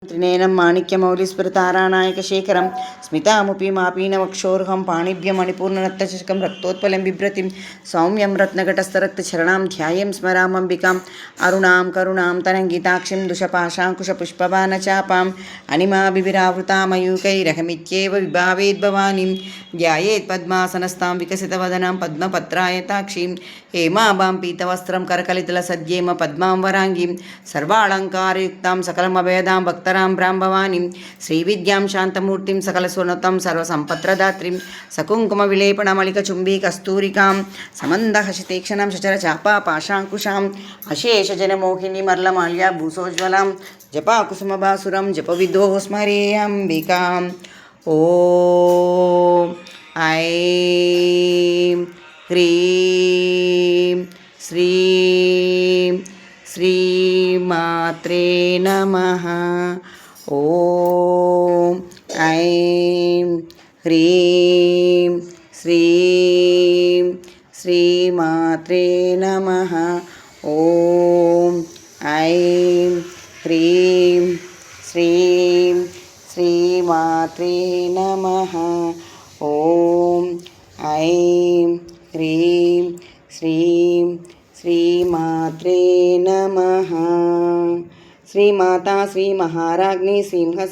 त्रिनेनं माणिक्यमौलिस्फुरतारानायकशेखरं स्मितामुपि मापीनवक्षोरुहं पाणिभ्यमणिपूर्णरत्नचषकं रक्तोत्पलं बिभ्रतिं सौम्यं रत्नघटस्थरक्तचरणां ध्यायं स्मरामम्बिकाम् अरुणां करुणां तरङ्गिताक्षिं दुषपाशाङ्कुशपुष्पबाणचापाम् अनिमाभिविरावृतामयूकैरहमित्येव विभावेद्भवानीं ध्यायेत् पद्मासनस्तां विकसितवदनां पद्मपत्रायताक्षीं हेमाभां पीतवस्त्रं करकलितलसद्येम पद्मां वराङ्गीं सर्वालङ्कारयुक्तां सकलमभयदां भक्तरां ब्राह्मवानीं श्रीविद्यां शान्तमूर्तिं सकलस्वनुतां सर्वसम्पत्प्रदात्रीं सकुङ्कुमविलेपणमलिकचुम्बी कस्तूरिकां समन्दहसितेक्षणां शचरचापापाशाङ्कुशाम् अशेषजनमोहिनी मर्लमाल्या भूसोज्ज्वलां जपाकुसुमभासुरं जपविदोः स्मरेऽम्बिकाम् ॐ ऐं ह्रीं श्रीं श्रीमात्रे नमः। ॐ ऐं ह्रीं श्रीं श्रीमात्रे नमः। ॐ ऐं ह्रीं श्रीं श्रीमात्रे नमः। ॐ ऐं ह्रीं श्रीं श्रीमात्रे नमः। श्रीमाता श्रीमहाराज्ञी सिंह